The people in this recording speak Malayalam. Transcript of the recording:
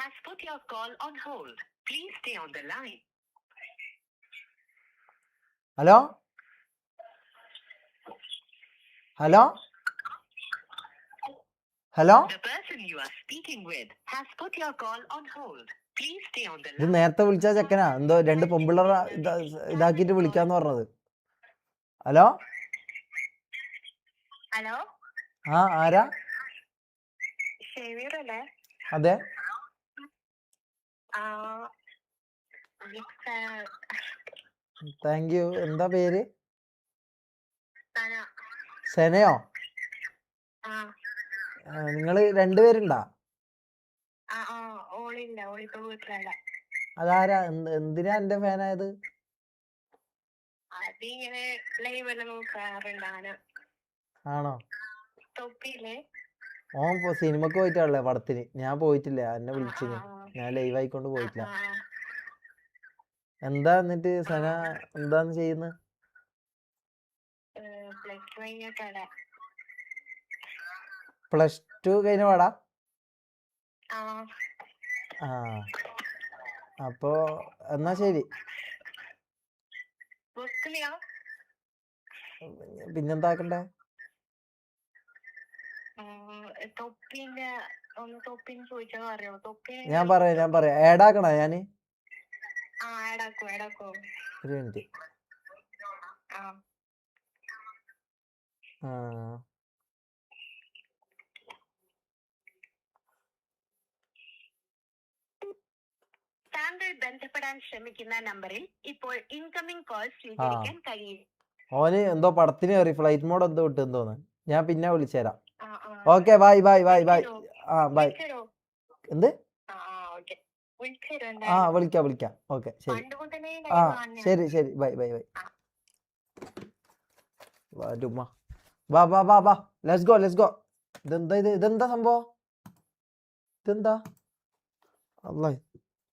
has put your call on hold. Please stay on the line. Hello hello hello The person you are speaking with has put your call on hold. Please stay on the ഇത് line. നേരത്തെ വിളിച്ച ചെക്കനാ, എന്തോ 2 പെമ്പിള്ളേർ ഇതാക്കിട്ട് വിളിക്കാന്ന് പറഞ്ഞത്. ഹലോ ഹലോ ആരാ? ഷെമീറല്ലേ? അതെ. Thank you. എന്താ പേര്? സെനയോ? നിങ്ങള് 2 പേരുണ്ടാ? അതാരാ? എന്തിനാ എന്റെ ഫാനായത്? ആണോ? ഓൻ സിനിമക്ക് പോയിട്ടാണല്ലേ പടത്തിന്. ഞാൻ പോയിട്ടില്ല. എന്നെ വിളിച്ചിന്, ഞാൻ ലൈവ് ആയിക്കൊണ്ട് പോയിട്ടില്ല. എന്താ എന്നിട്ട് സന എന്താന്ന് ചെയ്യുന്നത്? +2 കഴിഞ്ഞ പാടാ? അപ്പൊ എന്നാ ശരി. പിന്നെന്താക്കണ്ടേ? ഞാൻ പറയാം. ഏഡാക്കണ ഞാന്? ഒരു മിനിറ്റ്. താങ്കൾ ബന്ധപ്പെടാൻ ശ്രമിക്കുന്ന നമ്പറിൽ ഇപ്പോൾ ഇൻകമിംഗ് കോൾ സ്വീകരിക്കാൻ കഴിയില്ല. ഓന് എന്തോ പടത്തിന് കയറി ഫ്ലൈറ്റ് മോഡ് എന്തോ ഇട്ടെന്ന് തോന്നുന്നു. ഞാൻ പിന്നെ വിളിച്ചുതരാം. Okay bye. ബൈ. എന്ത്? വിളിക്കാം. ഓക്കെ ശരി. ശരി ബൈ. വാ ലെറ്റ്സ് ഗോ. ഇതെന്താ സംഭവം? ഇതെന്താ? അല്ലാഹ്